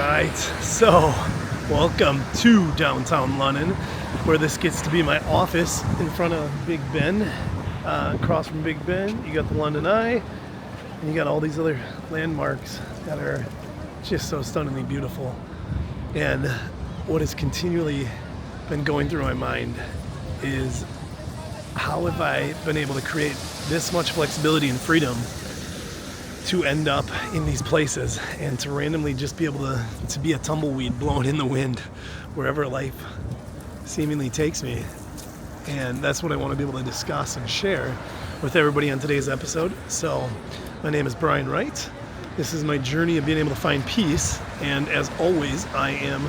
right, so welcome to downtown London, where this gets to be my office in front of Big Ben. Across from Big Ben, you got the London Eye, and you got all these other landmarks that are just so stunningly beautiful. And what has continually been going through my mind is, how have I been able to create this much flexibility and freedom to end up in these places and to randomly just be able to be a tumbleweed blowing in the wind wherever life seemingly takes me. And that's what I want to be able to discuss and share with everybody on today's episode. So my name is Brian Wright. This is my journey of being able to find peace, and as always, I am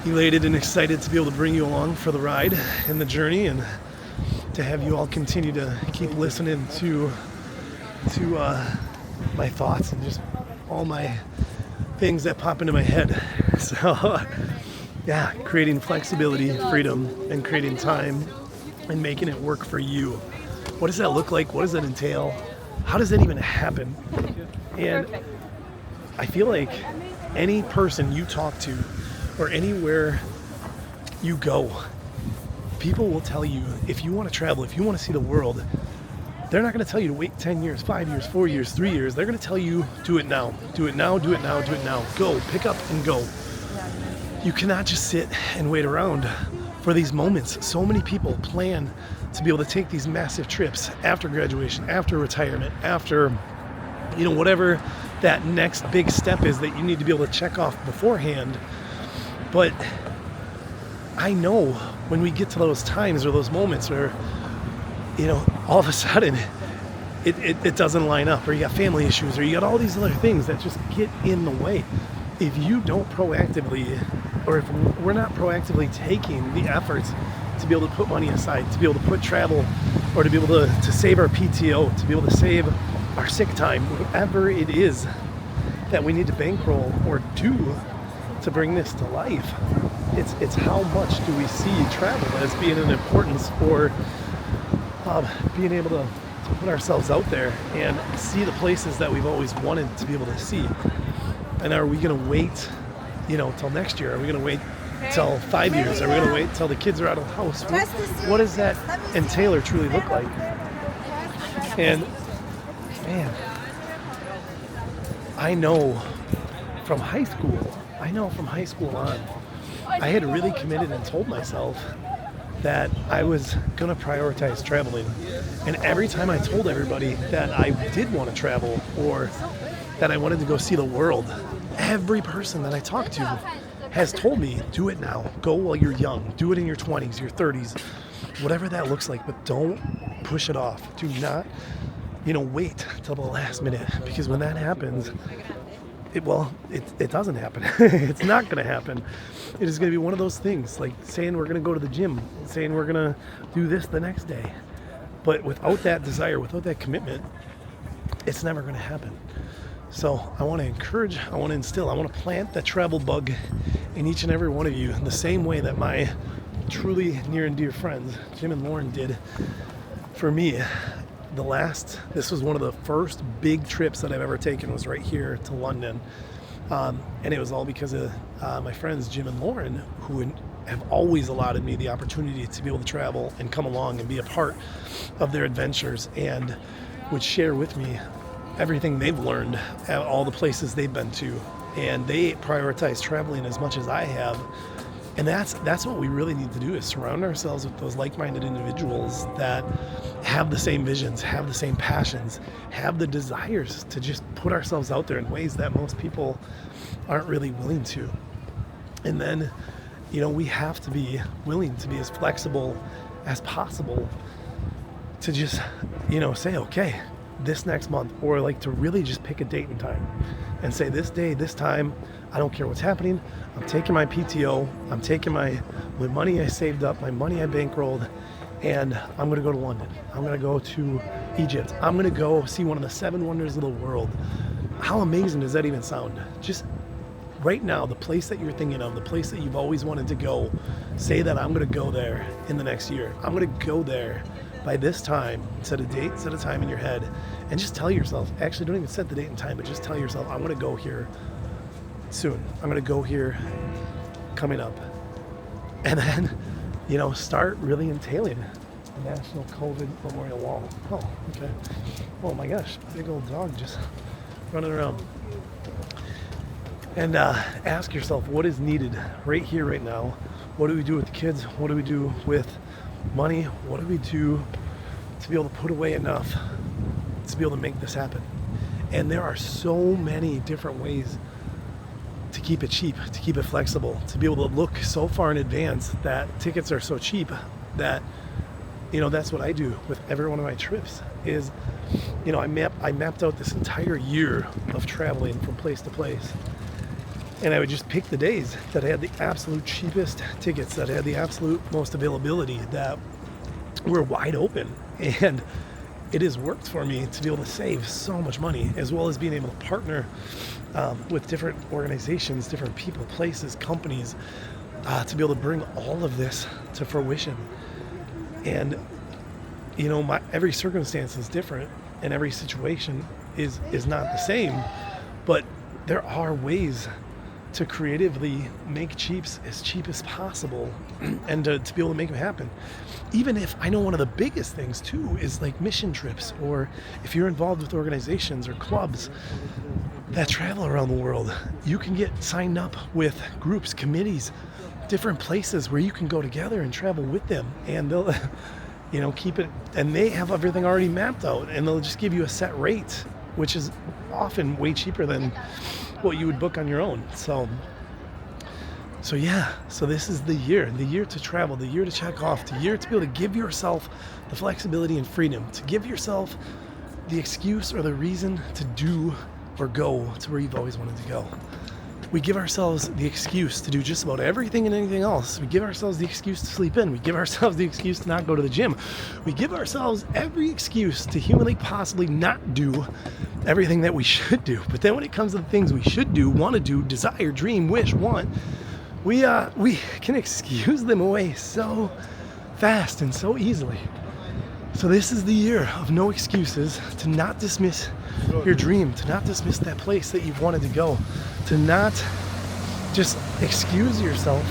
elated and excited to be able to bring you along for the ride and the journey, and to have you all continue to keep listening to my thoughts and just all my things that pop into my head. So yeah, creating flexibility, freedom, and creating time and making it work for you. What does that look like? What does that entail? How does that even happen? And I feel like any person you talk to or anywhere you go, people will tell you, if you want to travel, if you want to see the world, they're not going to tell you to wait 10 years, 5 years, 4 years, 3 years. They're going to tell you, do it now. Do it now, do it now, do it now. Go, pick up and go. You cannot just sit and wait around for these moments. So many people plan to be able to take these massive trips after graduation, after retirement, after, whatever that next big step is that you need to be able to check off beforehand. But I know when we get to those times or those moments where, all of a sudden it doesn't line up, or you got family issues, or you got all these other things that just get in the way. If you don't proactively, or if we're not proactively taking the efforts to be able to put money aside, to be able to put travel, or to be able to save our PTO, to be able to save our sick time, whatever it is that we need to bankroll or do to bring this to life, it's how much do we see travel as being an importance, or being able to put ourselves out there and see the places that we've always wanted to be able to see. And are we going to wait, till next year? Are we going to wait till 5 years? Are we going to wait till the kids are out of the house? What does that entail or truly look like? And man, I know from high school on, I had really committed and told myself that I was going to prioritize traveling. And every time I told everybody that I did want to travel, or that I wanted to go see the world, every person that I talked to has told me, do it now. Go while you're young. Do it in your 20s, your 30s, whatever that looks like. But don't push it off. Do not, wait till the last minute, because when that happens, it doesn't happen. It's not going to happen. It is going to be one of those things, like saying we're going to go to the gym, saying we're going to do this the next day. But without that desire, without that commitment, it's never going to happen. So I want to encourage, I want to instill, I want to plant that travel bug in each and every one of you, in the same way that my truly near and dear friends, Jim and Lauren, did for me. This was one of the first big trips that I've ever taken, was right here to London. And it was all because of my friends, Jim and Lauren, who have always allowed me the opportunity to be able to travel and come along and be a part of their adventures, and would share with me everything they've learned at all the places they've been to. And they prioritize traveling as much as I have. And that's what we really need to do, is surround ourselves with those like-minded individuals that have the same visions, have the same passions, have the desires to just put ourselves out there in ways that most people aren't really willing to. And then, we have to be willing to be as flexible as possible to just, say, okay, this next month, or like to really just pick a date and time and say, this day, this time, I don't care what's happening. I'm taking my PTO, I'm taking my money I saved up, my money I bankrolled, and I'm going to go to London. I'm going to go to Egypt. I'm going to go see one of the 7 wonders of the world. How amazing does that even sound? Just right now, the place that you're thinking of, the place that you've always wanted to go, say that I'm going to go there in the next year. I'm going to go there by this time. Set a date, set a time in your head, and just tell yourself, actually don't even set the date and time, but just tell yourself, I'm going to go here soon. I'm going to go here coming up. And then, start really entailing the National COVID Memorial Wall. Oh, okay. Oh my gosh, big old dog just running around. And ask yourself what is needed right here, right now. What do we do with the kids? What do we do with money? What do we do to be able to put away enough to be able to make this happen? And there are so many different ways to keep it cheap, to keep it flexible, to be able to look so far in advance that tickets are so cheap that, that's what I do with every one of my trips is, I mapped out this entire year of traveling from place to place. And I would just pick the days that had the absolute cheapest tickets, that had the absolute most availability, that were wide open. And it has worked for me to be able to save so much money, as well as being able to partner with different organizations, different people, places, companies, to be able to bring all of this to fruition. And, every circumstance is different, and every situation is not the same, but there are ways to creatively make cheaps as cheap as possible and to be able to make them happen. Even if I know one of the biggest things too is like mission trips, or if you're involved with organizations or clubs that travel around the world, you can get signed up with groups, committees, different places where you can go together and travel with them, and they'll keep it, and they have everything already mapped out, and they'll just give you a set rate, which is often way cheaper than what you would book on your own. So this is the year to travel, the year to check off, the year to be able to give yourself the flexibility and freedom, to give yourself the excuse or the reason to do or go to where you've always wanted to go. We give ourselves the excuse to do just about everything and anything else. We give ourselves the excuse to sleep in. We give ourselves the excuse to not go to the gym. We give ourselves every excuse to humanly possibly not do everything that we should do. But then when it comes to the things we should do, want to do, desire, dream, wish, want, we can excuse them away so fast and so easily. So this is the year of no excuses, to not dismiss your dream, to not dismiss that place that you've wanted to go, to not just excuse yourself,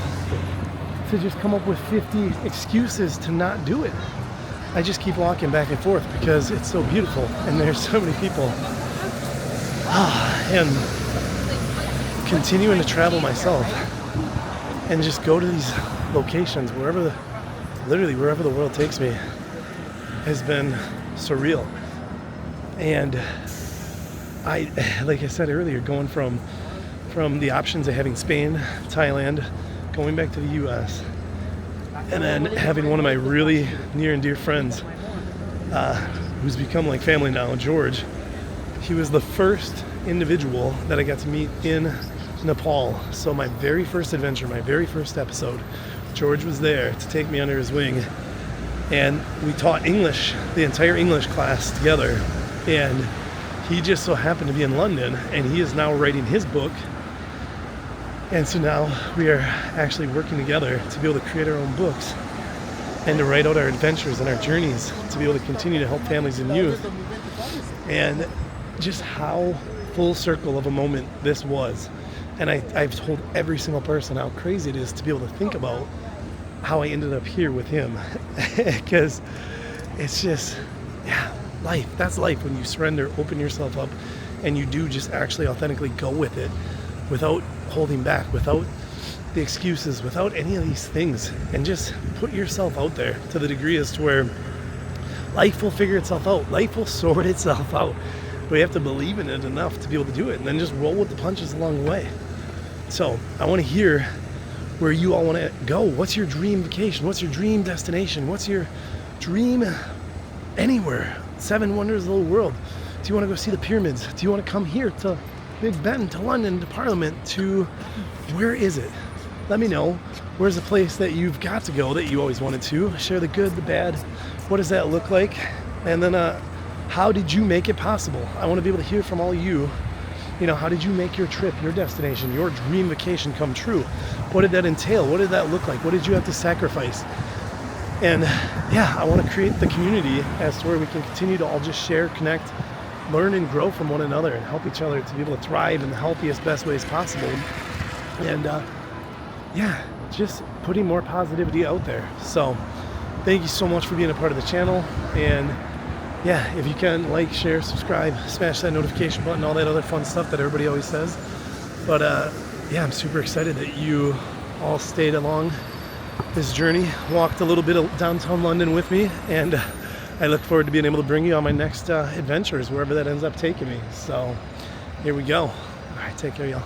to just come up with 50 excuses to not do it. I just keep walking back and forth because it's so beautiful and there's so many people. And continuing to travel myself and just go to these locations wherever the world takes me has been surreal. And like I said earlier, going from the options of having Spain, Thailand, going back to the US, and then having one of my really near and dear friends, who's become like family now, George. He was the first individual that I got to meet in Nepal. So my very first adventure, my very first episode, George was there to take me under his wing. And we taught English, the entire English class together. And he just so happened to be in London, and he is now writing his book. And so now we are actually working together to be able to create our own books and to write out our adventures and our journeys, to be able to continue to help families and youth. And just how full circle of a moment this was. And I've told every single person how crazy it is to be able to think about how I ended up here with him. Because it's just, life. That's life, when you surrender, open yourself up, and you do just actually authentically go with it without holding back, without the excuses, without any of these things, and just put yourself out there to the degree as to where life will figure itself out. Life will sort itself out. We have to believe in it enough to be able to do it, and then just roll with the punches along the way. So I want to hear where you all want to go. What's your dream vacation? What's your dream destination? What's your dream anywhere? 7 wonders of the world. Do you want to go see the pyramids? Do you want to come here to Big Ben, to London, to Parliament, to where is it? Let me know. Where's a place that you've got to go that you always wanted to? Share the good, the bad. What does that look like? And then how did you make it possible? I want to be able to hear from all you. How did you make your trip, your destination, your dream vacation come true? What did that entail? What did that look like? What did you have to sacrifice? And I want to create the community as to where we can continue to all just share, connect, learn and grow from one another and help each other to be able to thrive in the healthiest, best ways possible. And yeah, just putting more positivity out there. So thank you so much for being a part of the channel. And yeah, if you can, like, share, subscribe, smash that notification button, all that other fun stuff that everybody always says. But yeah, I'm super excited that you all stayed along this journey, walked a little bit of downtown London with me, and I look forward to being able to bring you on my next adventures, wherever that ends up taking me. So here we go. All right, take care, y'all.